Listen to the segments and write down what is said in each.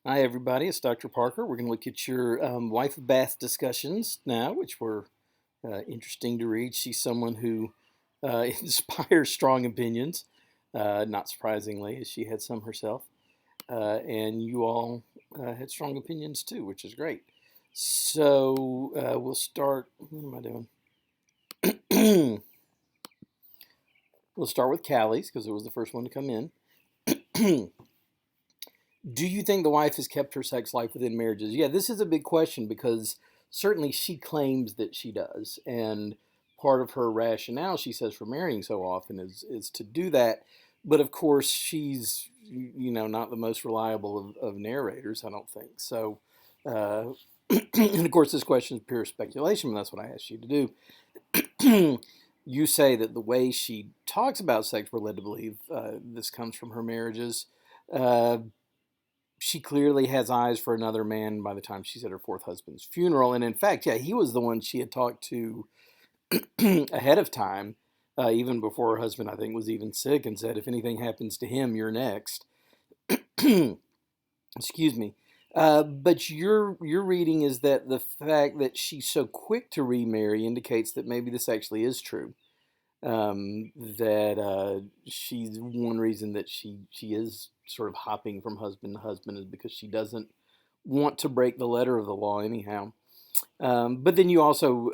Hi, everybody. It's Dr. Parker. We're going to look at your wife of bath discussions now, which were interesting to read. She's someone who inspires strong opinions, not surprisingly, as she had some herself. And you all had strong opinions too, which is great. So we'll start. What am I doing? We'll start with Callie's because it was the first one to come in. Do you think the wife has kept her sex life within marriages? Yeah, this is a big question because certainly she claims that she does. And part of her rationale, she says, for marrying so often is to do that. But of course, she's, not the most reliable of narrators, I don't think. So, uh, and of course, this question is pure speculation, but that's what I asked you to do. You say that the way she talks about sex, we're led to believe this comes from her marriages. Uh, she clearly has eyes for another man by the time she's at her fourth husband's funeral. And in fact, yeah, he was the one she had talked to ahead of time, even before her husband, I think, was even sick, and said, if anything happens to him, you're next. Excuse me. But your reading is that the fact that she's so quick to remarry indicates that maybe this actually is true. That she's one reason that she is sort of hopping from husband to husband is because she doesn't want to break the letter of the law anyhow. But then you also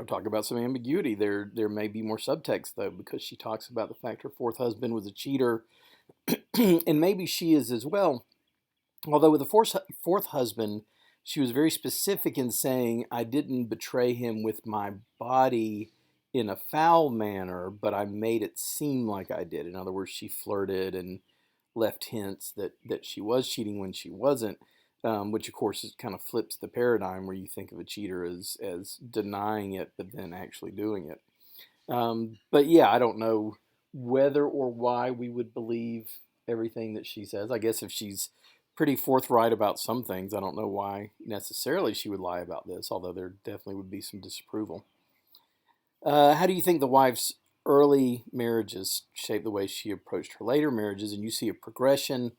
talk about some ambiguity. There may be more subtext though, because she talks about the fact her fourth husband was a cheater, and maybe she is as well. Although with the fourth husband, she was very specific in saying, I didn't betray him with my body in a foul manner, but I made it seem like I did. In other words, she flirted and left hints that she was cheating when she wasn't, which of course is kind of flips the paradigm where you think of a cheater as denying it, but then actually doing it. But yeah, I don't know whether or why we would believe everything that she says. I guess if she's pretty forthright about some things, I don't know why necessarily she would lie about this, although there definitely would be some disapproval. How do you think the wife's early marriages shaped the way she approached her later marriages? And you see a progression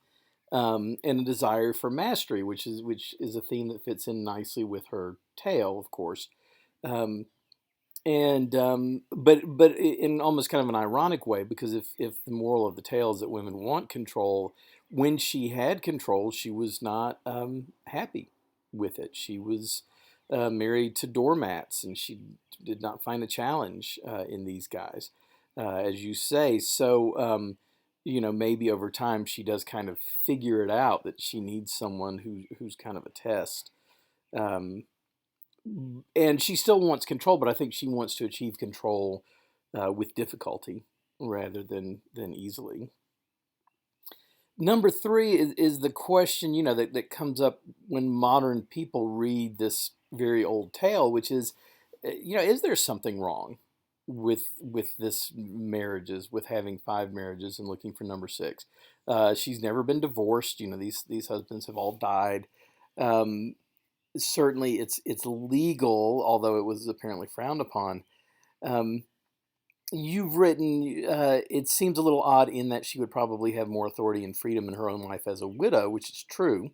and a desire for mastery, which is a theme that fits in nicely with her tale, of course. Um, but in almost kind of an ironic way, because if the moral of the tale is that women want control, when she had control, she was not happy with it. She was married to doormats, and she did not find a challenge in these guys, as you say. So, maybe over time she does kind of figure it out that she needs someone who's kind of a test. Um, and she still wants control, but I think she wants to achieve control with difficulty rather than easily. Number three is the question, that comes up when modern people read this very old tale, which is, is there something wrong with this marriages, with having five marriages and looking for number six? She's never been divorced. These husbands have all died. Um, Certainly, it's legal, although it was apparently frowned upon. Um, you've written, it seems a little odd in that she would probably have more authority and freedom in her own life as a widow, which is true.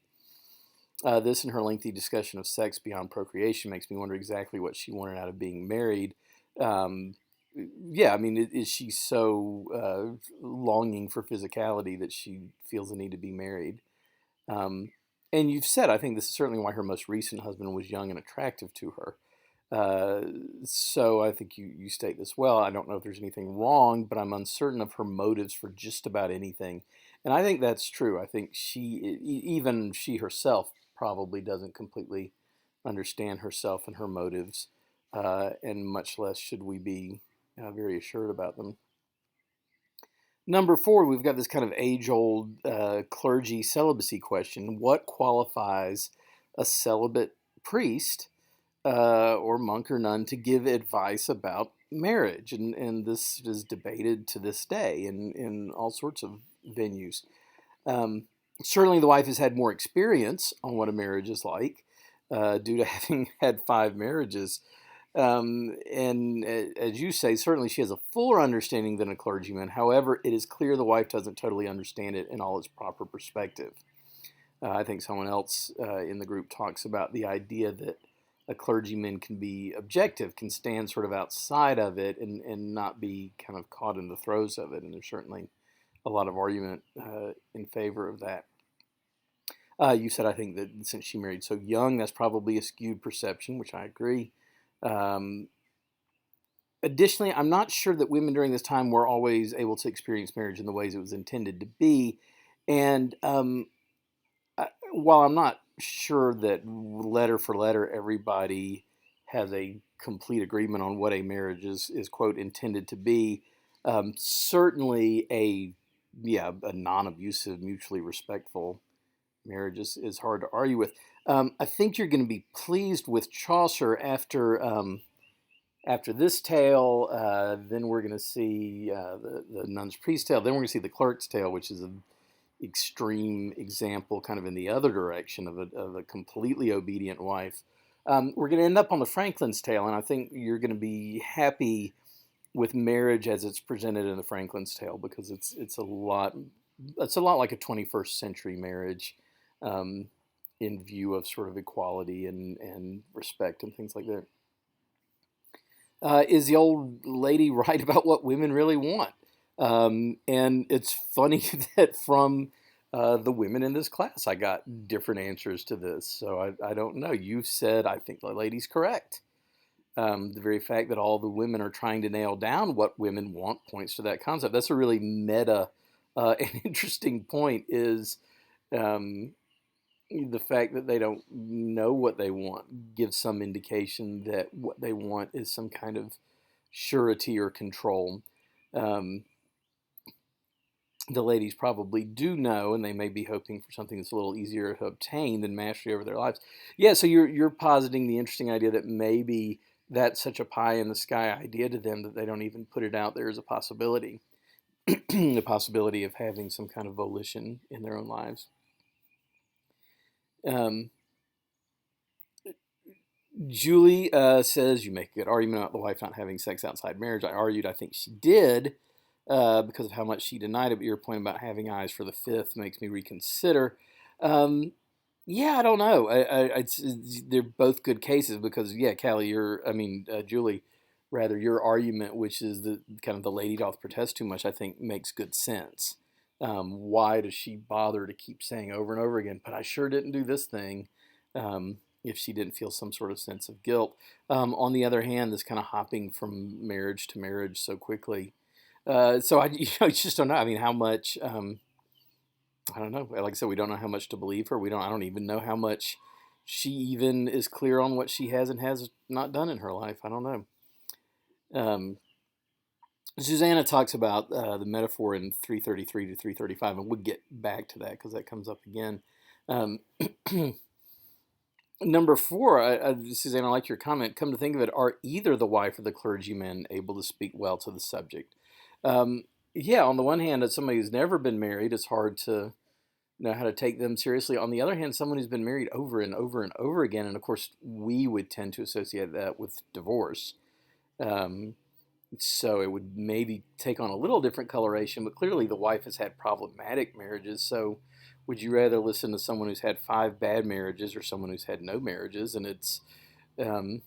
This and her lengthy discussion of sex beyond procreation makes me wonder exactly what she wanted out of being married. Um, yeah, I mean, is she so longing for physicality that she feels the need to be married? Um, and you've said, I think this is certainly why her most recent husband was young and attractive to her. Uh, so I think you state this well. I don't know if there's anything wrong, but I'm uncertain of her motives for just about anything. And I think that's true. I think even she herself, probably doesn't completely understand herself and her motives, and much less should we be very assured about them. Number four, we've got this kind of age old clergy celibacy question. What qualifies a celibate priest or monk or nun to give advice about marriage? And this is debated to this day in all sorts of venues. Um, Certainly, the wife has had more experience on what a marriage is like due to having had five marriages. And as you say, certainly she has a fuller understanding than a clergyman. However, it is clear the wife doesn't totally understand it in all its proper perspective. I think someone else in the group talks about the idea that a clergyman can be objective, can stand sort of outside of it and not be kind of caught in the throes of it. And there's certainly a lot of argument in favor of that. You said, I think that since she married so young, that's probably a skewed perception, which I agree. Um, Additionally, I'm not sure that women during this time were always able to experience marriage in the ways it was intended to be. And while I'm not sure that letter for letter everybody has a complete agreement on what a marriage is quote intended to be, certainly a non-abusive, mutually respectful marriage is hard to argue with. I think you're going to be pleased with Chaucer after this tale. Then we're going to see the Nun's Priest tale. Then we're going to see the Clerk's tale, which is an extreme example, kind of in the other direction of a completely obedient wife. We're going to end up on the Franklin's tale, and I think you're going to be happy with marriage as it's presented in the Franklin's tale, because it's a lot like a 21st century marriage, in view of sort of equality and respect and things like that. Is the old lady right about what women really want? And it's funny that from the women in this class, I got different answers to this. So I don't know. You've said, I think the lady's correct. The very fact that all the women are trying to nail down what women want points to that concept. That's a really meta and interesting point, is the fact that they don't know what they want gives some indication that what they want is some kind of surety or control. Um, the ladies probably do know, and they may be hoping for something that's a little easier to obtain than mastery over their lives. Yeah, so you're positing the interesting idea that maybe that's such a pie in the sky idea to them that they don't even put it out there as a possibility, the possibility of having some kind of volition in their own lives. Um, Julie says, you make a good argument about the wife not having sex outside marriage. I argued I think she did, because of how much she denied it. But your point about having eyes for the fifth makes me reconsider. Um, yeah, I don't know. They're both good cases because, yeah, Callie, Julie, rather, your argument, which is the kind of the lady doth protest too much, I think makes good sense. Why does she bother to keep saying over and over again, but I sure didn't do this thing, if she didn't feel some sort of sense of guilt? On the other hand, this kind of hopping from marriage to marriage so quickly. So I just don't know. I mean, how much? I don't know. Like I said, we don't know how much to believe her. I don't even know how much she even is clear on what she has and has not done in her life. I don't know. Um, Susanna talks about the metaphor in 333 to 335, and we'll get back to that because that comes up again. Um, Number four, Susanna, I like your comment. Come to think of it, are either the wife or the clergyman able to speak well to the subject? Yeah, on the one hand, as somebody who's never been married, it's hard to know how to take them seriously. On the other hand, someone who's been married over and over and over again, and of course, we would tend to associate that with divorce. Um, so it would maybe take on a little different coloration, but clearly the wife has had problematic marriages. So would you rather listen to someone who's had five bad marriages or someone who's had no marriages? And um,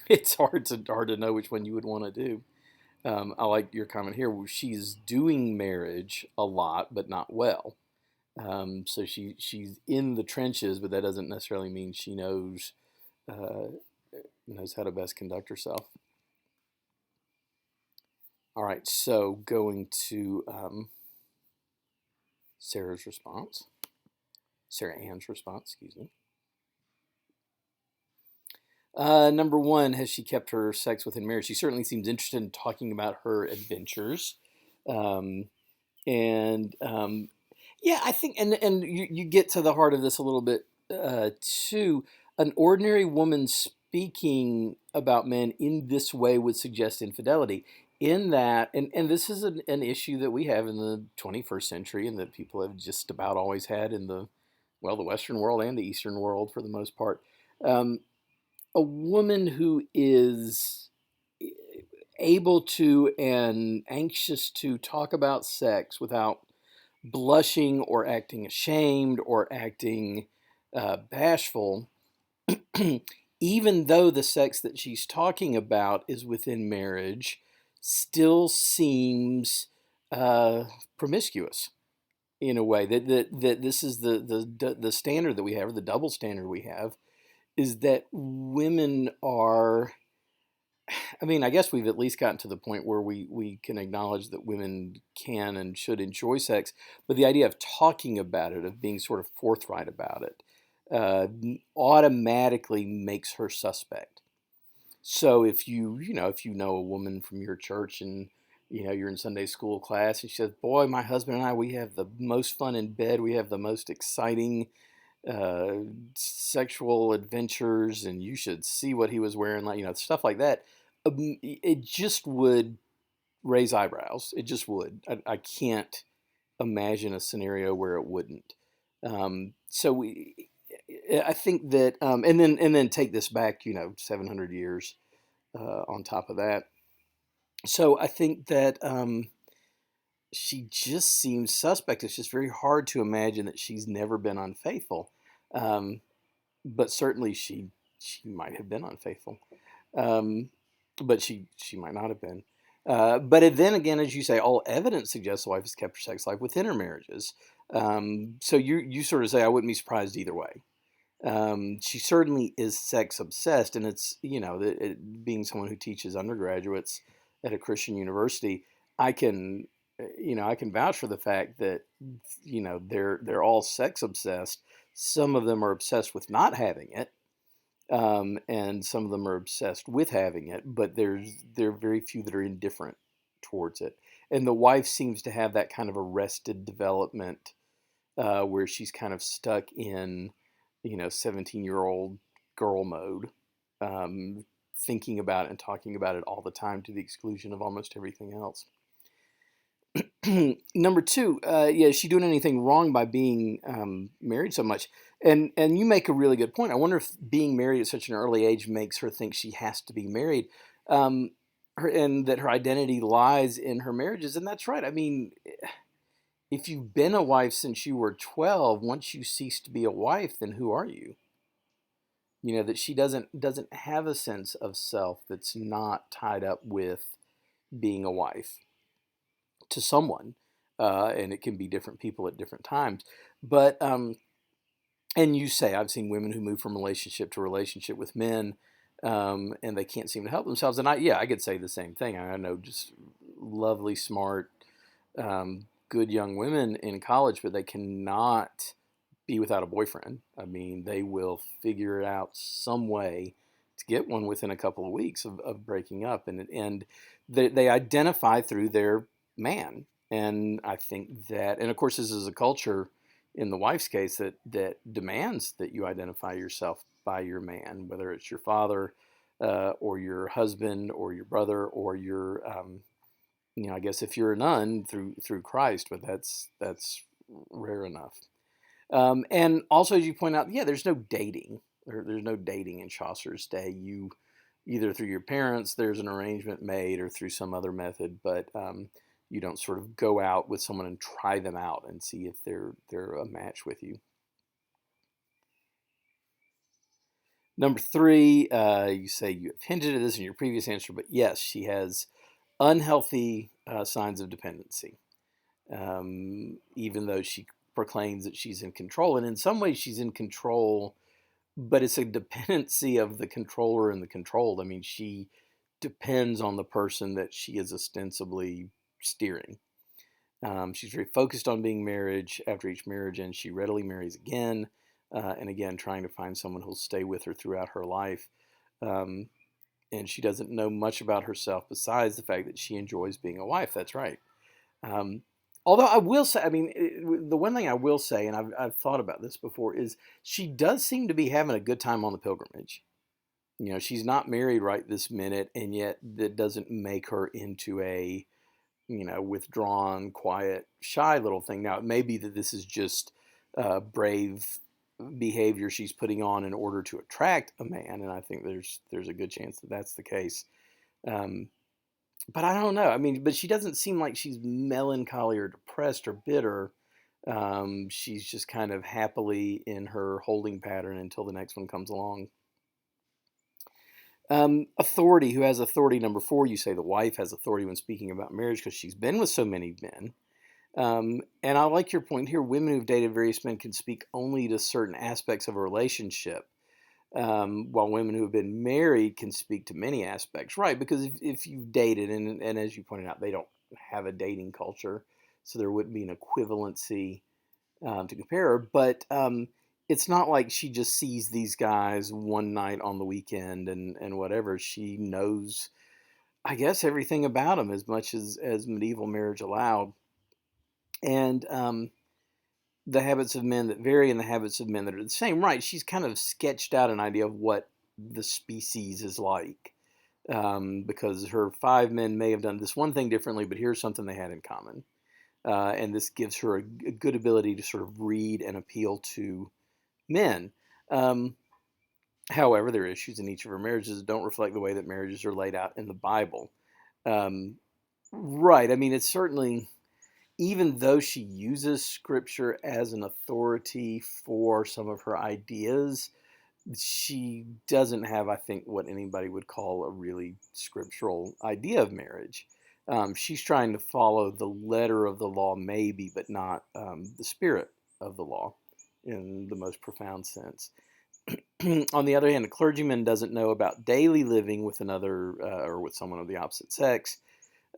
it's hard to know which one you would want to do. I like your comment here. Where she's doing marriage a lot, but not well. So she's in the trenches, but that doesn't necessarily mean she uh, knows how to best conduct herself. All right, so going to Sarah Ann's response, excuse me. Number one, has she kept her sex within marriage? She certainly seems interested in talking about her adventures. Um, and Yeah, I think, and you get to the heart of this a little bit too. An ordinary woman speaking about men in this way would suggest infidelity. In that, and this is an issue that we have in the 21st century, and that people have just about always had in the Western world and the Eastern world for the most part. Um, a woman who is able to and anxious to talk about sex without blushing or acting ashamed or acting bashful, even though the sex that she's talking about is within marriage, still seems uh, promiscuous in a way. That this is the standard that we have, or the double standard we have, is that women are. I mean, I guess we've at least gotten to the point where we can acknowledge that women can and should enjoy sex, but the idea of talking about it, of being sort of forthright about it, automatically makes her suspect. So if you know a woman from your church and you're in Sunday school class and she says, "Boy, my husband and I, we have the most fun in bed. We have the most exciting uh, sexual adventures, and you should see what he was wearing," like stuff like that. It just would raise eyebrows. It just would. I can't imagine a scenario where it wouldn't. I think that, and then take this back, 700 years on top of that. So I think that she just seems suspect. It's just very hard to imagine that she's never been unfaithful. Um, but certainly she might have been unfaithful. Um, but she might not have been. Then again, as you say, all evidence suggests the wife has kept her sex life within her marriages. So you sort of say I wouldn't be surprised either way. She certainly is sex obsessed, and it's being someone who teaches undergraduates at a Christian university, I can I can vouch for the fact that they're all sex obsessed. Some of them are obsessed with not having it, and some of them are obsessed with having it. But there are very few that are indifferent towards it. And the wife seems to have that kind of arrested development where she's kind of stuck in 17-year-old girl mode, thinking about it and talking about it all the time to the exclusion of almost everything else. Number two, yeah, is she doing anything wrong by being married so much? And you make a really good point. I wonder if being married at such an early age makes her think she has to be married, and that her identity lies in her marriages. And that's right. I mean, if you've been a wife since you were 12, once you cease to be a wife, then who are you? That she doesn't have a sense of self that's not tied up with being a wife to someone, and it can be different people at different times. But and you say I've seen women who move from relationship to relationship with men, and they can't seem to help themselves. And I could say the same thing. I know just lovely, smart, good young women in college, but they cannot be without a boyfriend. I mean, they will figure out some way to get one within a couple of weeks of breaking up, and they identify through their man. And I think that, and of course, this is a culture in the wife's case that demands that you identify yourself by your man, whether it's your father or your husband or your brother or your I guess if you're a nun through Christ, but that's rare enough. And also, as you point out, yeah, there's no dating. There's no dating in Chaucer's day. You either through your parents, there's an arrangement made, or through some other method, but you don't sort of go out with someone and try them out and see if they're a match with you. Number three, you say you have hinted at this in your previous answer, but yes, she has unhealthy signs of dependency, even though she proclaims that she's in control. And in some ways, she's in control, but it's a dependency of the controller and the controlled. I mean, she depends on the person that she is ostensibly steering. She's very focused on being marriage after each marriage, and she readily marries again and again, trying to find someone who'll stay with her throughout her life. Um, and she doesn't know much about herself besides the fact that she enjoys being a wife. That's right. Um, Although I will say, I mean, the one thing I will say, and I've thought about this before, is she does seem to be having a good time on the pilgrimage. She's not married right this minute, and yet that doesn't make her into a, withdrawn, quiet, shy little thing. Now, it may be that this is just brave behavior she's putting on in order to attract a man, and I think there's a good chance that that's the case. Um, but I don't know. I mean, but she doesn't seem like she's melancholy or depressed or bitter. She's just kind of happily in her holding pattern until the next one comes along. Authority, who has authority, number four, you say the wife has authority when speaking about marriage because she's been with so many men. And I like your point here. Women who've dated various men can speak only to certain aspects of a relationship, while women who have been married can speak to many aspects. Right, because if you've dated, and as you pointed out, they don't have a dating culture, so there wouldn't be an equivalency to compare. But it's not like she just sees these guys one night on the weekend and whatever. She knows, I guess, everything about them as much as medieval marriage allowed. And the habits of men that vary and the habits of men that are the same. Right, she's kind of sketched out an idea of what the species is like. Because her five men may have done this one thing differently, but here's something they had in common. And this gives her a good ability to sort of read and appeal to men. Um, However, there are issues in each of her marriages that don't reflect the way that marriages are laid out in the Bible. Um, right. I mean, it's certainly, even though she uses scripture as an authority for some of her ideas, she doesn't have, I think, what anybody would call a really scriptural idea of marriage. She's trying to follow the letter of the law, maybe, but not the spirit of the law in the most profound sense. On the other hand, a clergyman doesn't know about daily living with another or with someone of the opposite sex.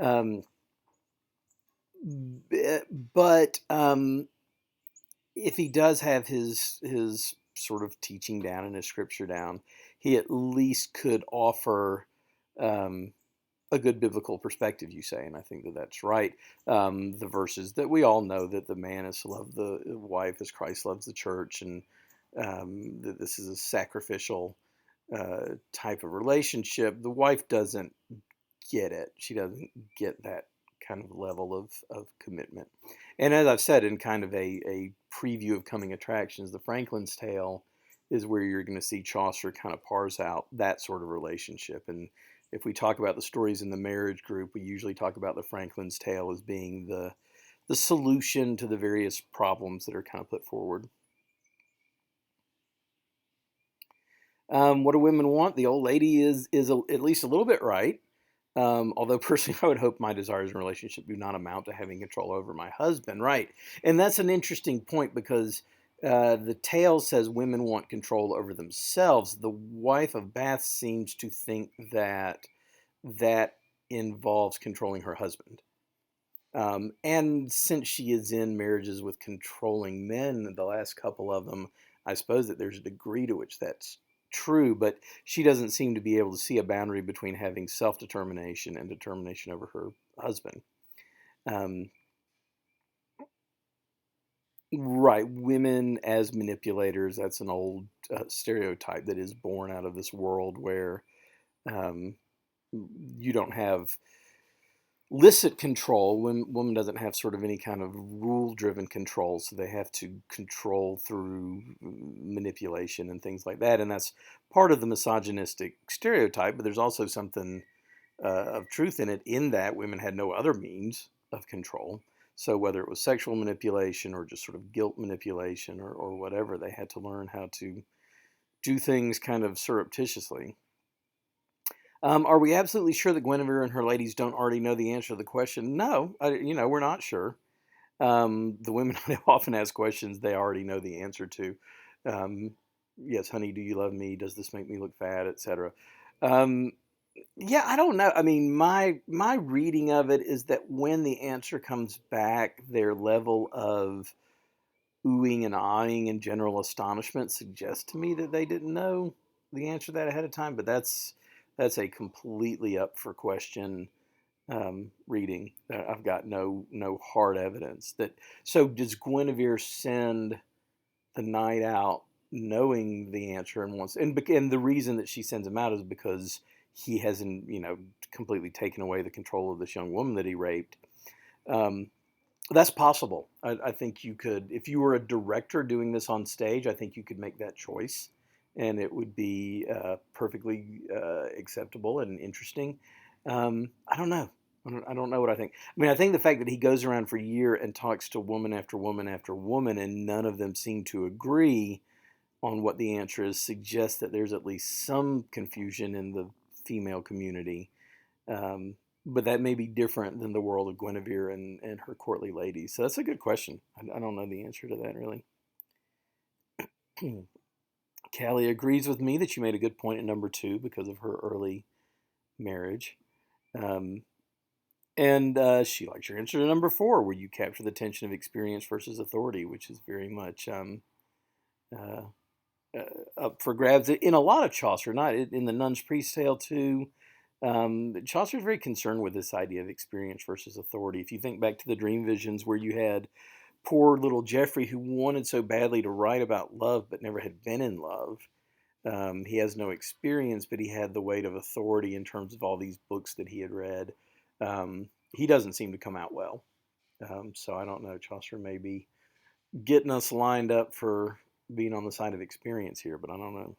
Um, but if he does have his sort of teaching down and his scripture down, he at least could offer um, a good biblical perspective, you say, and I think that that's right. The verses that we all know, that the man is to love the wife as Christ loves the church, and that this is a sacrificial type of relationship. The wife doesn't get it. She doesn't get that kind of level of commitment. And as I've said in kind of a preview of coming attractions, the Franklin's Tale is where you're going to see Chaucer kind of parse out that sort of relationship. And if we talk about the stories in the marriage group, we usually talk about the Franklin's Tale as being the solution to the various problems that are kind of put forward. What do women want? The old lady is at least a little bit right. Although personally, I would hope my desires in a relationship do not amount to having control over my husband. Right, and that's an interesting point because the tale says women want control over themselves. The wife of Bath seems to think that that involves controlling her husband. And since she is in marriages with controlling men, the last couple of them, I suppose that there's a degree to which that's true, but she doesn't seem to be able to see a boundary between having self determination and determination over her husband. Um, right, women as manipulators, that's an old stereotype that is born out of this world where um, you don't have licit control when woman doesn't have sort of any kind of rule driven control, so they have to control through manipulation and things like that, and that's part of the misogynistic stereotype. But there's also something of truth in it, in that women had no other means of control. So whether it was sexual manipulation or just sort of guilt manipulation or whatever, they had to learn how to do things kind of surreptitiously. Are we absolutely sure that Guinevere and her ladies don't already know the answer to the question? No, we're not sure. The women often ask questions they already know the answer to. Um, yes, honey, do you love me? Does this make me look fat, etc. Um, yeah, I don't know. I mean, my reading of it is that when the answer comes back, their level of oohing and ahhing and general astonishment suggests to me that they didn't know the answer to that ahead of time. But that's a completely up for question reading. I've got no hard evidence that. So does Guinevere send the knight out knowing the answer and wants, and the reason that she sends him out is because he hasn't completely taken away the control of this young woman that he raped. Um, that's possible. I think you could, if you were a director doing this on stage, I think you could make that choice, and it would be perfectly acceptable and interesting. I don't know. I don't know what I think. I mean, I think the fact that he goes around for a year and talks to woman after woman after woman, and none of them seem to agree on what the answer is, suggests that there's at least some confusion in the female community. Um, but that may be different than the world of Guinevere and her courtly ladies. So that's a good question. I don't know the answer to that really. Callie agrees with me that you made a good point at number two because of her early marriage. Um, and she likes your answer to number four, where you capture the tension of experience versus authority, which is very much uh, up for grabs in a lot of Chaucer, not in the Nun's Priest Tale too. Chaucer's very concerned with this idea of experience versus authority. If you think back to the dream visions where you had poor little Geoffrey who wanted so badly to write about love but never had been in love. He has no experience, but he had the weight of authority in terms of all these books that he had read. He doesn't seem to come out well. So I don't know. Chaucer may be getting us lined up for being on the side of experience here, but I don't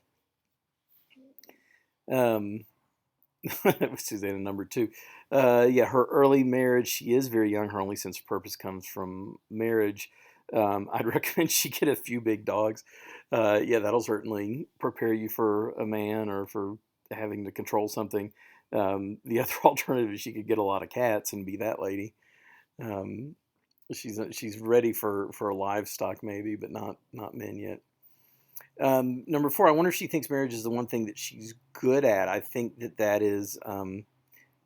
know. Susanna number two. Yeah, her early marriage, she is very young. Her only sense of purpose comes from marriage. I'd recommend she get a few big dogs. Yeah, that'll certainly prepare you for a man or for having to control something. The other alternative is she could get a lot of cats and be that lady. Um, she's ready for livestock maybe, but not men yet. Number four, I wonder if she thinks marriage is the one thing that she's good at. I think that is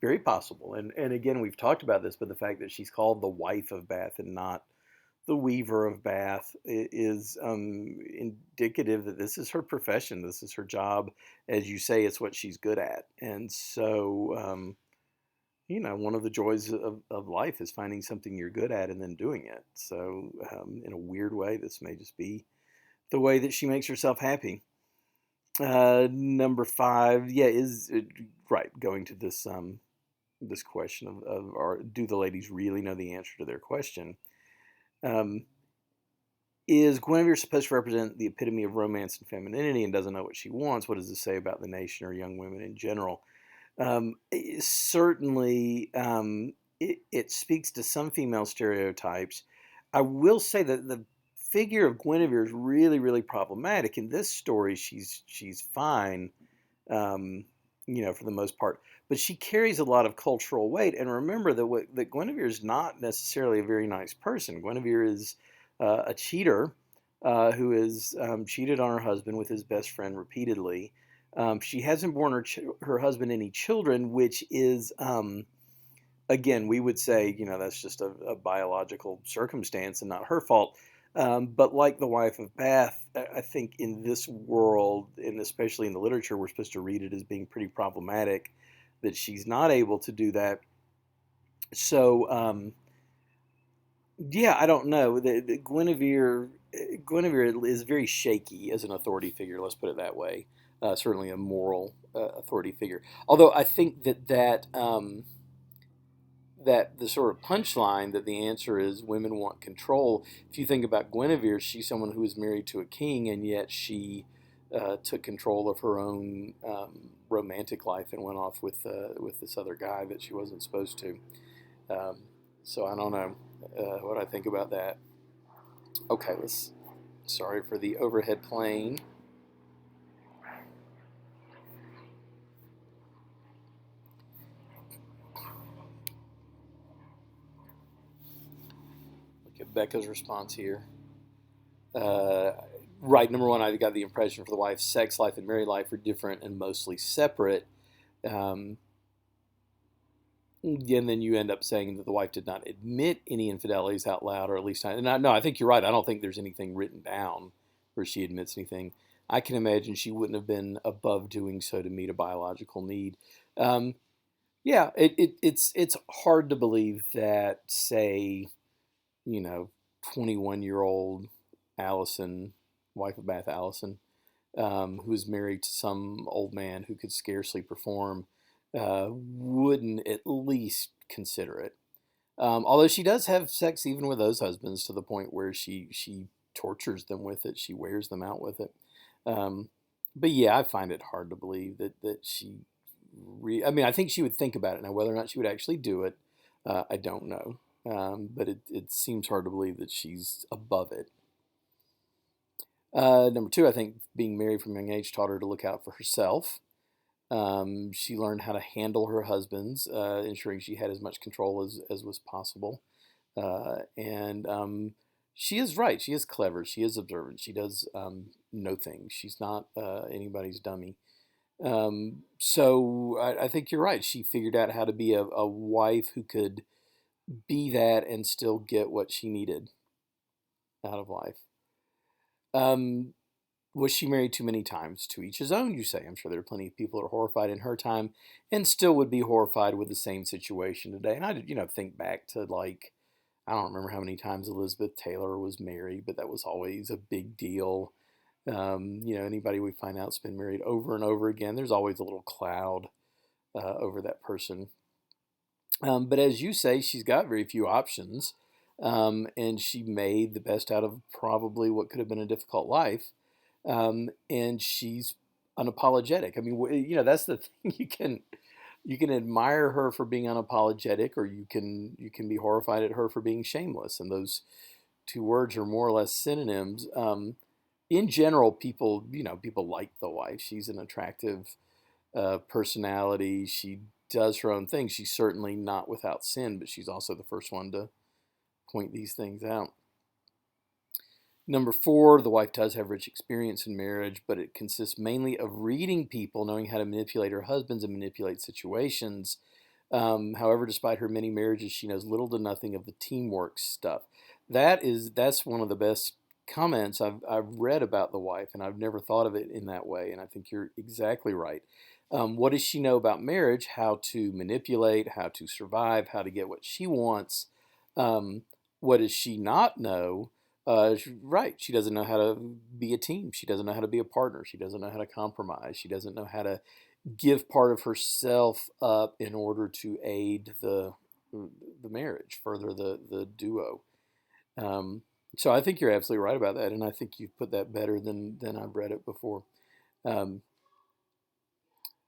very possible. And again, we've talked about this, but the fact that she's called the wife of Bath and not the weaver of Bath is indicative that this is her profession. This is her job. As you say, it's what she's good at. And so, one of the joys of life is finding something you're good at and then doing it. So, in a weird way, this may just be the way that she makes herself happy. Number five, yeah, is right. Going to this question of do the ladies really know the answer to their question? Um, is Guinevere supposed to represent the epitome of romance and femininity and doesn't know what she wants? What does this say about the nation or young women in general? Certainly, it speaks to some female stereotypes. I will say that the figure of Guinevere is really, really problematic. In this story, she's fine, um, for the most part, but she carries a lot of cultural weight. And remember that Guinevere is not necessarily a very nice person. Guinevere is a cheater who has cheated on her husband with his best friend repeatedly. She hasn't born her husband any children, which is, again, we would say, that's just a biological circumstance and not her fault. But like the wife of Bath, I think in this world, and especially in the literature, we're supposed to read it as being pretty problematic that she's not able to do that. So, yeah, I don't know. The Guinevere is very shaky as an authority figure. Let's put it that way. Certainly a moral authority figure. Although I think that the sort of punchline that the answer is women want control. If you think about Guinevere, she's someone who was married to a king, and yet she took control of her own romantic life and went off with this other guy that she wasn't supposed to. So I don't know what I think about that. Okay, sorry for the overhead plane. Look at Becca's response here. Right, number one, I got the impression for the wife, sex life and married life are different and mostly separate. Um, and then you end up saying that the wife did not admit any infidelities out loud, or at least, no, I think you're right. I don't think there's anything written down where she admits anything. I can imagine she wouldn't have been above doing so to meet a biological need. Um, yeah, it's hard to believe that, say, 21-year-old Allison, wife of Bath Allison, who was married to some old man who could scarcely perform, wouldn't at least consider it. Although she does have sex even with those husbands to the point where she tortures them with it, she wears them out with it. Um, but yeah, I find it hard to believe that she. I mean, I think she would think about it now. Whether or not she would actually do it, I don't know. But it seems hard to believe that she's above it. Number two, I think being married from a young age taught her to look out for herself. She learned how to handle her husbands, ensuring she had as much control as was possible. And she is right. She is clever. She is observant. She does know things. She's not anybody's dummy. So I think you're right. She figured out how to be a wife who could be that and still get what she needed out of life. Um, was she married too many times? To each his own, you say. I'm sure there are plenty of people that are horrified in her time and still would be horrified with the same situation today. And I, think back to like, I don't remember how many times Elizabeth Taylor was married, but that was always a big deal. Anybody we find out's been married over and over again, there's always a little cloud over that person. But as you say, she's got very few options, and she made the best out of probably what could have been a difficult life. And she's unapologetic. I mean, that's the thing. You can admire her for being unapologetic, or you can be horrified at her for being shameless. And those two words are more or less synonyms. In general, people like the wife. She's an attractive personality. She does her own thing. She's certainly not without sin, but she's also the first one to point these things out. Number four, the wife does have rich experience in marriage, but it consists mainly of reading people, knowing how to manipulate her husbands and manipulate situations. However, despite her many marriages, she knows little to nothing of the teamwork stuff. That's one of the best comments I've read about the wife, and I've never thought of it in that way. And I think you're exactly right. What does she know about marriage? How to manipulate, how to survive, how to get what she wants. Um, what does she not know? Right, she doesn't know how to be a team. She doesn't know how to be a partner. She doesn't know how to compromise. She doesn't know how to give part of herself up in order to aid the marriage, further the duo. Um, so I think you're absolutely right about that, and I think you've put that better than I've read it before. Um,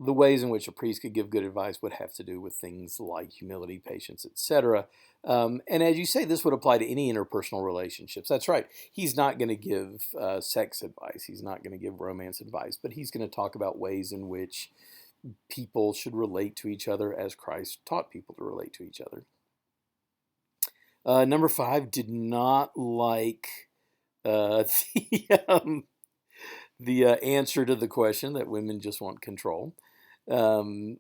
the ways in which a priest could give good advice would have to do with things like humility, patience, etc. And as you say, this would apply to any interpersonal relationships. That's right. He's not going to give sex advice. He's not going to give romance advice, but he's going to talk about ways in which people should relate to each other as Christ taught people to relate to each other. Number five, did not like uh, the, um, the answer to the question that women just want control. Um,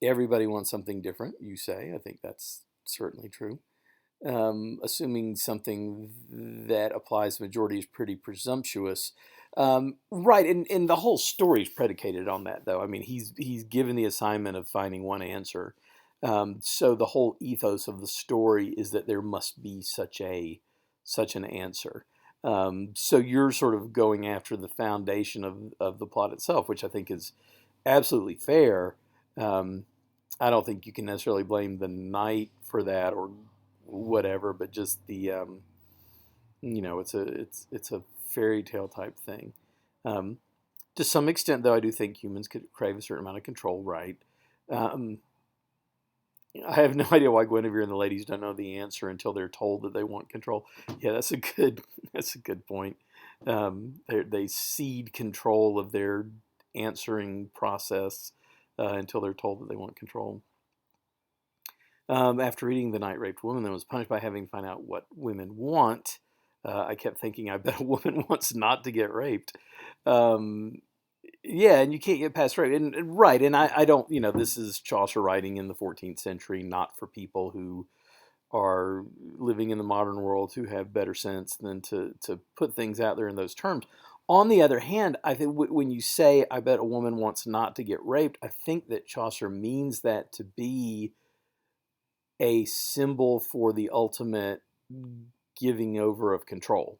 Everybody wants something different, you say. I think that's certainly true. Assuming something that applies to the majority is pretty presumptuous. Right, and the whole story is predicated on that, though. I mean, he's given the assignment of finding one answer. So the whole ethos of the story is that there must be such an answer. So you're sort of going after the foundation of the plot itself, which I think is absolutely fair. Um, I don't think you can necessarily blame the knight for that or whatever, but just it's a fairy tale type thing. Um, to some extent, though, I do think humans could crave a certain amount of control, right? Um, I have no idea why Guinevere and the ladies don't know the answer until they're told that they want control. Yeah, that's a good point. They cede control of their answering process until they're told that they want control. After reading The Night Raped Woman that was punished by having to find out what women want, I kept thinking, I bet a woman wants not to get raped. Um, yeah, and you can't get past rape. And right, and I don't, this is Chaucer writing in the 14th century, not for people who are living in the modern world who have better sense than to put things out there in those terms. On the other hand, I think when you say, I bet a woman wants not to get raped, I think that Chaucer means that to be a symbol for the ultimate giving over of control.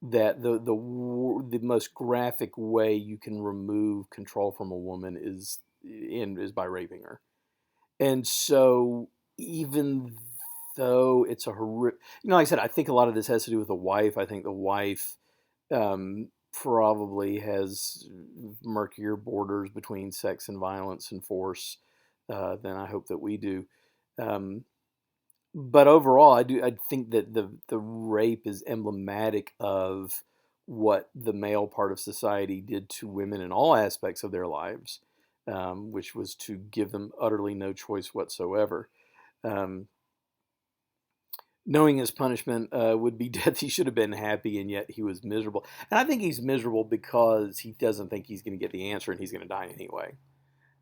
That the most graphic way you can remove control from a woman is by raping her. And so even though it's a horrific, like I said, I think a lot of this has to do with the wife. I think the wife probably has murkier borders between sex and violence and force than I hope that we do. Um, but overall, I think that the rape is emblematic of what the male part of society did to women in all aspects of their lives, which was to give them utterly no choice whatsoever. Um, Knowing his punishment would be death, he should have been happy, and yet he was miserable. And I think he's miserable because he doesn't think he's going to get the answer, and he's going to die anyway.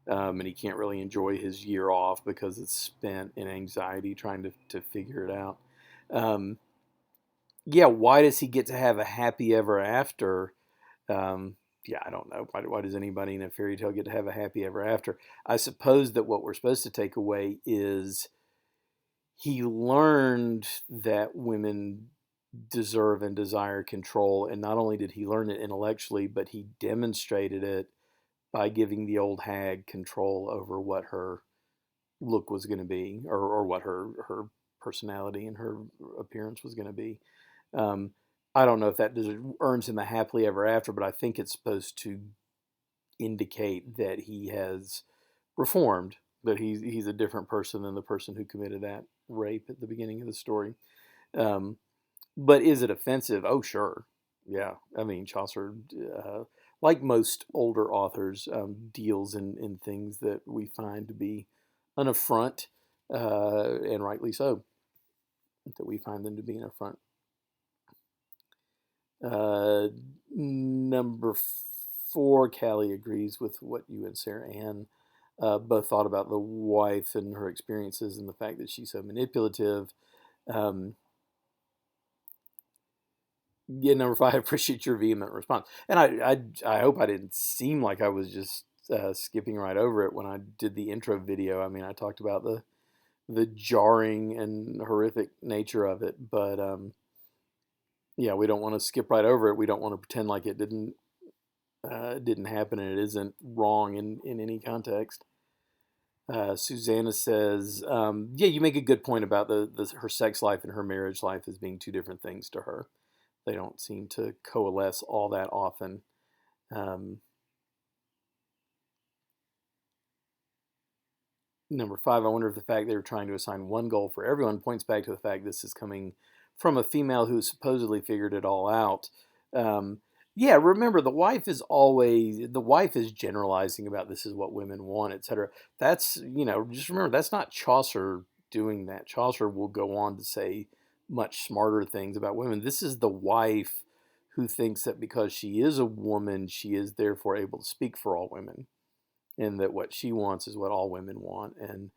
And he can't really enjoy his year off because it's spent in anxiety trying to figure it out. Um, yeah, why does he get to have a happy ever after? Yeah, I don't know. Why does anybody in a fairy tale get to have a happy ever after? I suppose that what we're supposed to take away is he learned that women deserve and desire control. And not only did he learn it intellectually, but he demonstrated it by giving the old hag control over what her look was going to be, or what her personality and her appearance was going to be. Um, I don't know if that earns him a happily ever after, but I think it's supposed to indicate that he has reformed, that he's a different person than the person who committed that rape at the beginning of the story. Um, but is it offensive? Oh, sure. Yeah. I mean, Chaucer, like most older authors, deals in things that we find to be an affront, and rightly so, that we find them to be an affront. Uh, Number four, Callie agrees with what you and Sarah Ann both thought about the wife and her experiences and the fact that she's so manipulative. Um, Yeah, number five, I appreciate your vehement response. And I hope I didn't seem like I was just skipping right over it when I did the intro video. I mean, I talked about the jarring and horrific nature of it, but yeah, we don't want to skip right over it. We don't want to pretend like it didn't happen and it isn't wrong in any context. Susanna says, "Yeah, you make a good point about her sex life and her marriage life as being two different things to her. They don't seem to coalesce all that often." Um, Number five, I wonder if the fact they were trying to assign one goal for everyone points back to the fact this is coming from a female who supposedly figured it all out. Um, yeah, remember the wife is generalizing about this is what women want, etc. That's just remember that's not Chaucer doing that. Chaucer will go on to say much smarter things about women. This is the wife who thinks that because she is a woman, she is therefore able to speak for all women, and that what she wants is what all women want, and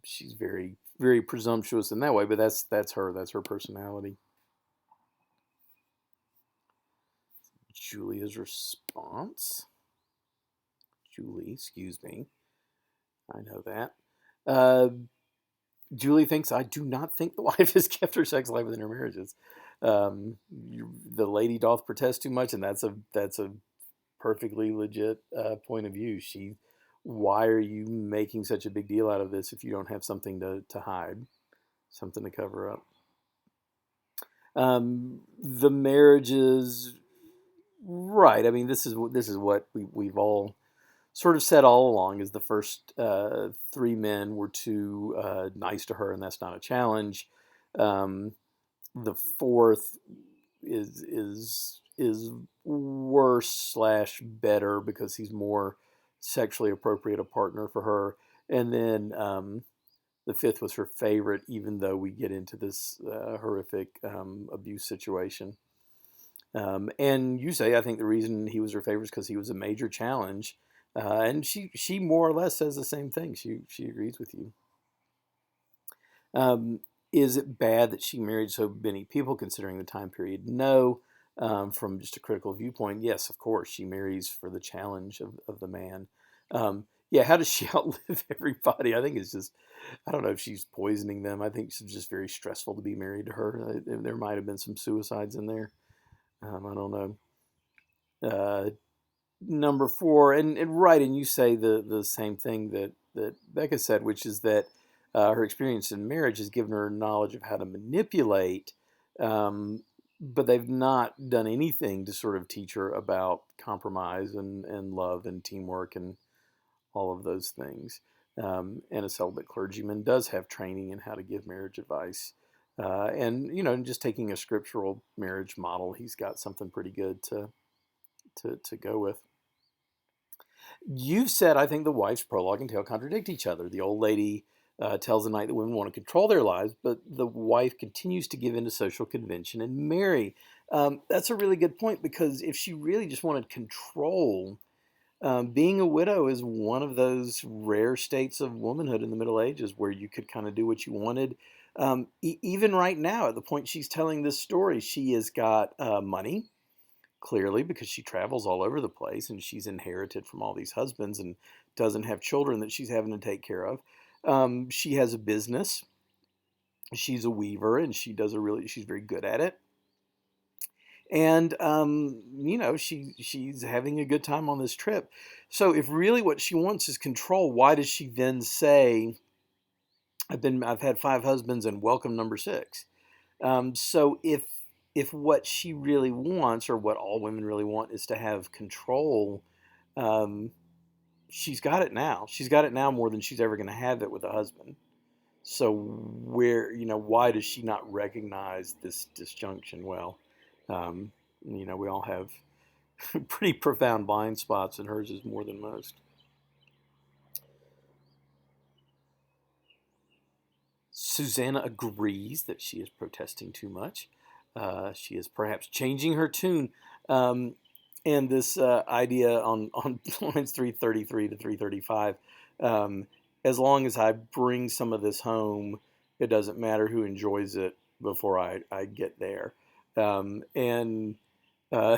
she's very very presumptuous in that way. But that's her personality. Julia's response. Julie, excuse me. I know that. Uh, Julie thinks I do not think the wife has kept her sex life within her marriages. The lady doth protest too much, and that's a perfectly legit point of view. Why are you making such a big deal out of this if you don't have something to hide, something to cover up? The marriages, right? I mean, this is what we've all sort of said all along. Is the first three men were too nice to her, and that's not a challenge. Um, the fourth is worse slash better because he's more sexually appropriate a partner for her. And then the fifth was her favorite, even though we get into this horrific abuse situation. And you say I think the reason he was her favorite is because he was a major challenge. And she more or less says the same thing. She agrees with you. Um, is it bad that she married so many people considering the time period? No. From just a critical viewpoint, yes, of course, she marries for the challenge of the man. Yeah, how does she outlive everybody? I think it's just, I don't know if she's poisoning them. I think it's just very stressful to be married to her. There might have been some suicides in there. I don't know. Uh, Number four, and right, and you say the same thing that Becca said, which is that her experience in marriage has given her knowledge of how to manipulate, um, but they've not done anything to sort of teach her about compromise and love and teamwork and all of those things. And a celibate clergyman does have training in how to give marriage advice. And just taking a scriptural marriage model, he's got something pretty good to go with. You've said, I think the wife's prologue and tale contradict each other. The old lady tells the knight that women want to control their lives, but the wife continues to give in to social convention and marry. That's a really good point, because if she really just wanted control, being a widow is one of those rare states of womanhood in the Middle Ages where you could kind of do what you wanted. Even right now, at the point she's telling this story, she has got money, clearly, because she travels all over the place and she's inherited from all these husbands and doesn't have children that she's having to take care of. She has a business. She's a weaver, and she's very good at it. And she's having a good time on this trip. So if really what she wants is control, why does she then say, I've had 5 husbands and welcome number 6? So if what she really wants, or what all women really want, is to have control, um, she's got it now. She's got it now more than she's ever going to have it with a husband. So why does she not recognize this disjunction? Well, we all have pretty profound blind spots, and hers is more than most. Susanna agrees that she is protesting too much. She is perhaps changing her tune. And this idea on lines 333 to 335, as long as I bring some of this home, it doesn't matter who enjoys it before I get there. And I'm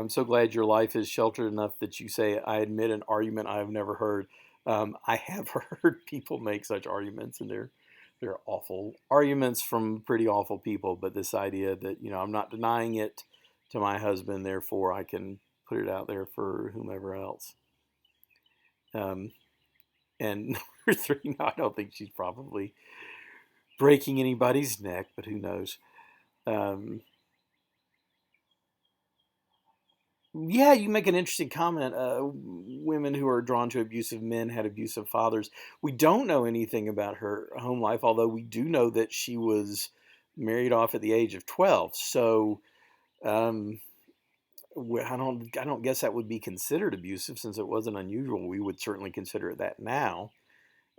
so glad your life is sheltered enough that you say, I admit an argument I have never heard. I have heard people make such arguments, and they're awful arguments from pretty awful people. But this idea that, I'm not denying it to my husband, therefore I can put it out there for whomever else. And number 3, no, I don't think she's probably breaking anybody's neck, but who knows? Yeah, you make an interesting comment. Women who are drawn to abusive men had abusive fathers. We don't know anything about her home life, although we do know that she was married off at the age of 12. So um, I don't guess that would be considered abusive, since it wasn't unusual. We would certainly consider it that now.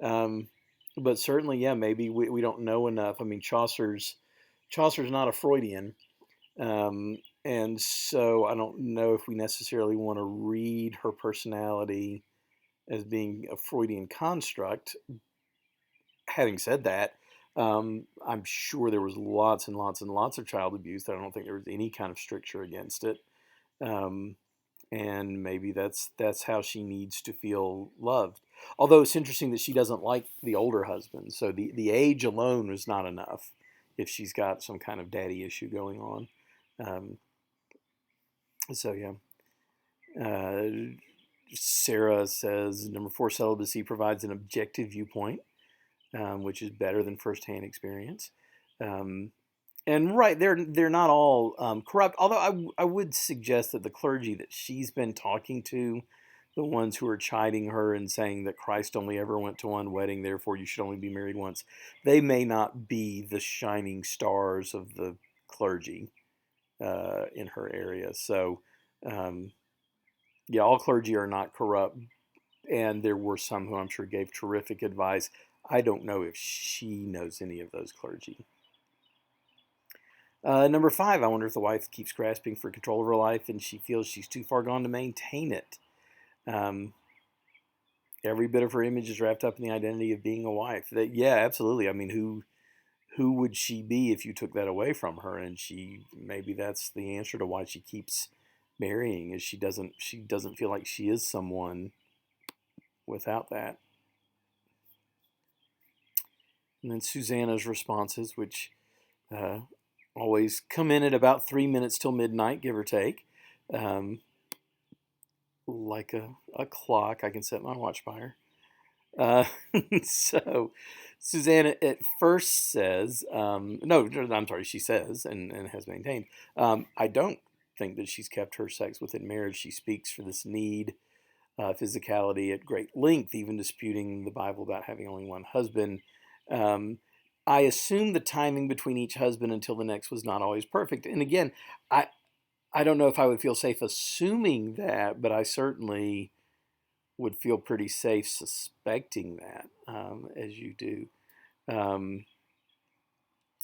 Um, but certainly, yeah, maybe we don't know enough. I mean, Chaucer's not a Freudian. And so I don't know if we necessarily want to read her personality as being a Freudian construct. Having said that, I'm sure there was lots and lots and lots of child abuse. I don't think there was any kind of stricture against it. Um, and maybe that's how she needs to feel loved. Although it's interesting that she doesn't like the older husband, so the age alone was not enough if she's got some kind of daddy issue going on. Um, so yeah. Sarah says number 4, celibacy provides an objective viewpoint, which is better than firsthand experience. Um, and right, they're not all corrupt. Although I would suggest that the clergy that she's been talking to, the ones who are chiding her and saying that Christ only ever went to one wedding, therefore you should only be married once, they may not be the shining stars of the clergy in her area. So, yeah, all clergy are not corrupt, and there were some who I'm sure gave terrific advice. I don't know if she knows any of those clergy. Number 5, I wonder if the wife keeps grasping for control of her life and she feels she's too far gone to maintain it. Every bit of her image is wrapped up in the identity of being a wife. Yeah, absolutely. I mean, who would she be if you took that away from her? And maybe that's the answer to why she keeps marrying, is she doesn't feel like she is someone without that. And then Susanna's responses, which always come in at about 3 minutes till midnight, give or take. Like a clock. I can set my watch by her. So Susanna at first says, no, I'm sorry, she says, and has maintained, I don't think that she's kept her sex within marriage. She speaks for this need physicality at great length, even disputing the Bible about having only one husband. Um, I assume the timing between each husband until the next was not always perfect. And again, I I don't know if I would feel safe assuming that, but I certainly would feel pretty safe suspecting that, as you do. Um,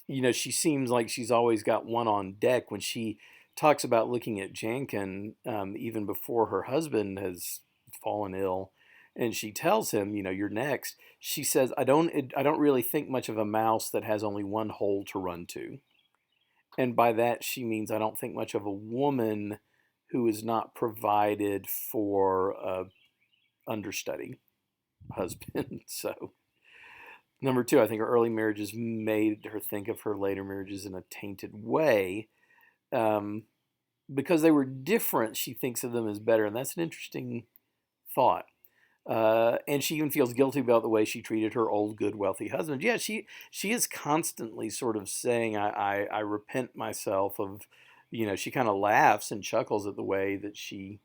she seems like she's always got one on deck when she talks about looking at Jankin, even before her husband has fallen ill, and she tells him, you're next. She says, I don't really think much of a mouse that has only one hole to run to. And by that, she means I don't think much of a woman who is not provided for a understudy husband. So, number two, I think her early marriages made her think of her later marriages in a tainted way. Um, because they were different, she thinks of them as better. And that's an interesting thought. And she even feels guilty about the way she treated her old, good, wealthy husband. Yeah, she is constantly sort of saying, I repent myself of, she kind of laughs and chuckles at the way that she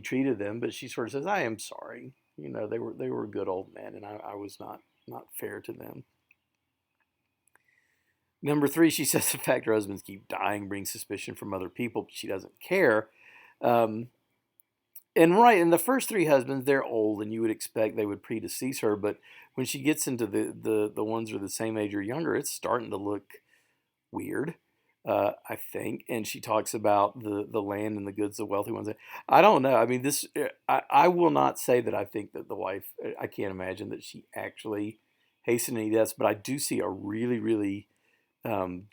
treated them, but she sort of says, I am sorry. They were good old men, and I was not fair to them. Number three, she says the fact her husbands keep dying brings suspicion from other people, but she doesn't care. Um, and right, in the first three husbands, they're old, and you would expect they would predecease her. But when she gets into the ones who are the same age or younger, it's starting to look weird, I think. And she talks about the land and the goods, the wealthy ones. I don't know. I mean, I will not say that I think that the wife. I can't imagine that she actually hastened any deaths, but I do see a really, really um,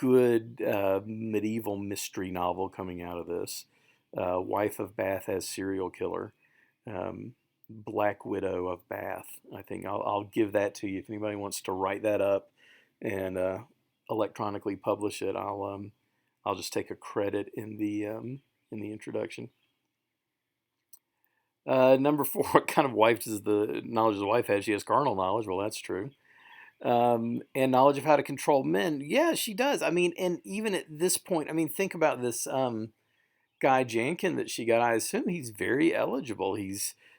good medieval mystery novel coming out of this. Wife of Bath as serial killer. Black Widow of Bath. I think I'll give that to you if anybody wants to write that up and electronically publish it. I'll just take a credit in the introduction. Number four, what kind of wife does the knowledge the wife has? She has carnal knowledge. Well, that's true. And knowledge of how to control men. Yeah, she does. I mean, and even at this point, I mean, think about this guy Jankin that she got. I assume he's very eligible.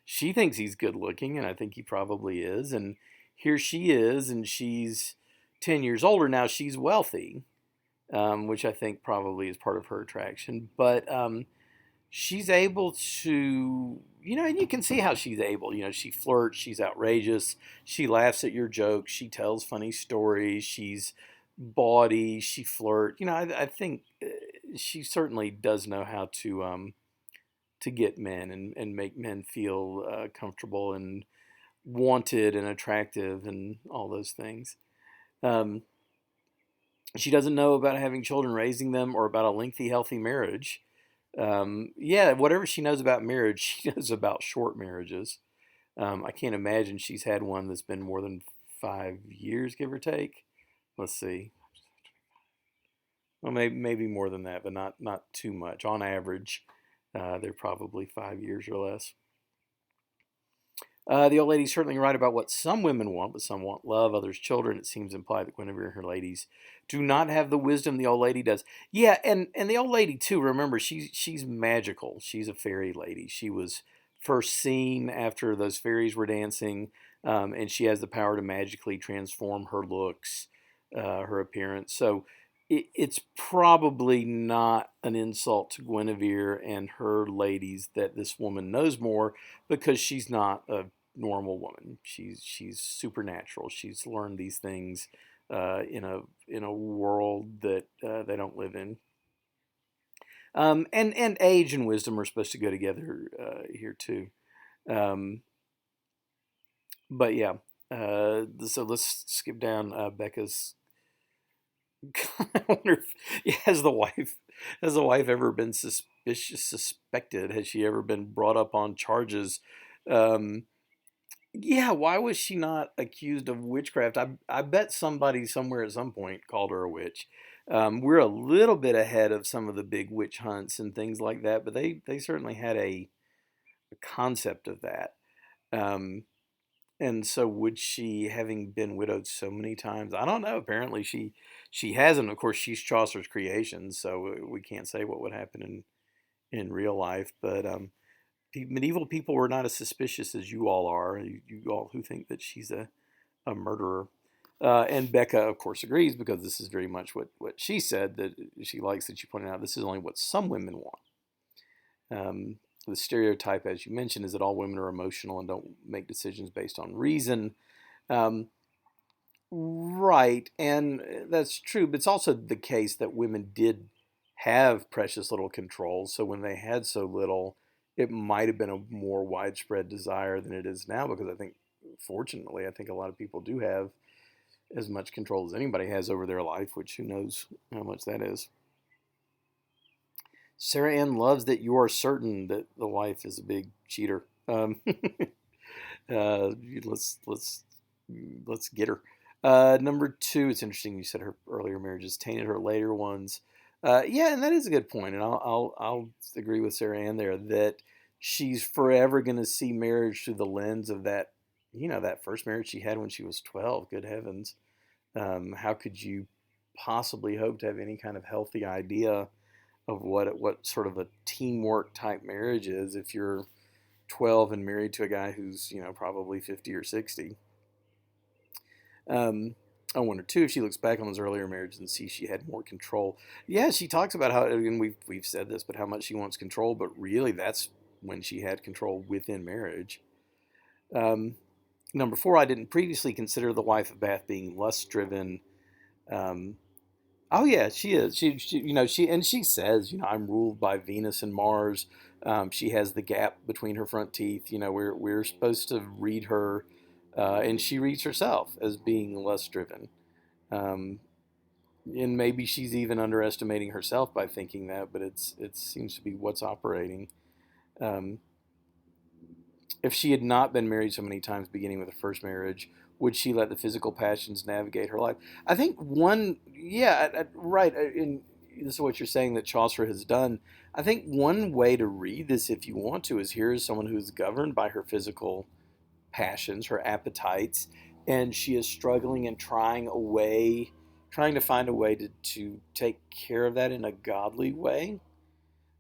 She thinks he's good looking, and I think he probably is. And here she is, and she's 10 years older now. She's wealthy, which I think probably is part of her attraction. But she's able to, and you can see how she's able. She flirts, she's outrageous, she laughs at your jokes, she tells funny stories, she's bawdy, she flirts. I think she certainly does know how to get men and make men feel comfortable and wanted and attractive and all those things. Um, she doesn't know about having children, raising them, or about a lengthy, healthy marriage. Yeah, whatever she knows about marriage, she knows about short marriages. I can't imagine she's had one that's been more than 5 years, give or take. Let's see. Well, maybe more than that, but not too much. On average, they're probably 5 years or less. The old lady's certainly right about what some women want, but some want love, others children. It seems implied that Guinevere and her ladies do not have the wisdom the old lady does. Yeah, and the old lady too. Remember, she's magical. She's a fairy lady. She was first seen after those fairies were dancing, and she has the power to magically transform her looks, her appearance. So it's probably not an insult to Guinevere and her ladies that this woman knows more, because she's not a normal woman. She's supernatural. She's learned these things in a world that they don't live in. And age and wisdom are supposed to go together here too. Um, but yeah. So let's skip down Becca's. I wonder if, has the wife ever been suspected? Has she ever been brought up on charges? Um, yeah, why was she not accused of witchcraft? I bet somebody somewhere at some point called her a witch. We're a little bit ahead of some of the big witch hunts and things like that, but they certainly had a concept of that. Um, and so would she, having been widowed so many times? I don't know. Apparently she hasn't. Of course, she's Chaucer's creation, so we can't say what would happen in real life. But medieval people were not as suspicious as you all are. You all who think that she's a murderer. And Becca, of course, agrees because this is very much what she said, that she likes that you pointed out this is only what some women want. The stereotype, as you mentioned, is that all women are emotional and don't make decisions based on reason. Um, right, and that's true, but it's also the case that women did have precious little control. So when they had so little, it might have been a more widespread desire than it is now because I think, fortunately, I think a lot of people do have as much control as anybody has over their life, which who knows how much that is. Sarah Ann loves that you are certain that the wife is a big cheater. Uh, let's let's get her. Number two, it's interesting you said her earlier marriages tainted her later ones. Yeah, and that is a good point, and I'll agree with Sarah Ann there that she's forever going to see marriage through the lens of that, that first marriage she had when she was 12. Good heavens, how could you possibly hope to have any kind of healthy idea of what sort of a teamwork type marriage is if you're 12 and married to a guy who's probably 50 or 60. Um, I wonder too if she looks back on those earlier marriages and sees she had more control. Yeah, she talks about how, and we've said this, but how much she wants control. But really, that's when she had control within marriage. Um, Number four, I didn't previously consider the wife of Bath being lust driven. Um, Oh yeah, she is. She says, I'm ruled by Venus and Mars. She has the gap between her front teeth. We're supposed to read her, and she reads herself as being less driven. Um, and maybe she's even underestimating herself by thinking that, but it seems to be what's operating. Um, if she had not been married so many times, beginning with her first marriage, would she let the physical passions navigate her life? I think right, and this is what you're saying that Chaucer has done. I think one way to read this, if you want to, is here is someone who's governed by her physical passions, her appetites, and she is struggling and trying to find a way to take care of that in a godly way,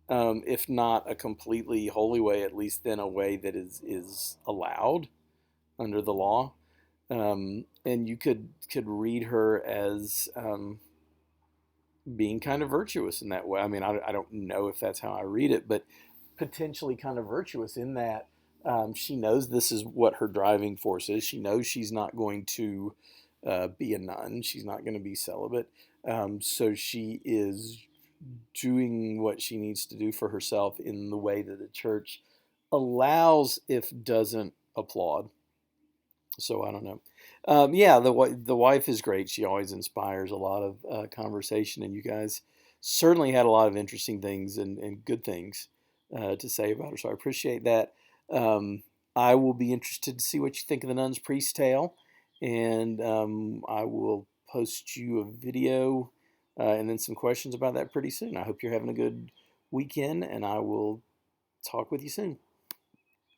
if not a completely holy way, at least in a way that is allowed under the law. And you could read her as being kind of virtuous in that way. I mean, I don't know if that's how I read it, but potentially kind of virtuous in that she knows this is what her driving force is. She knows she's not going to be a nun. She's not going to be celibate. So she is doing what she needs to do for herself in the way that the church allows, if doesn't applaud. So I don't know. Yeah, the wife is great. She always inspires a lot of conversation, and you guys certainly had a lot of interesting things and good things to say about her. So I appreciate that. I will be interested to see what you think of the Nun's Priest Tale, and I will post you a video and then some questions about that pretty soon. I hope you're having a good weekend, and I will talk with you soon.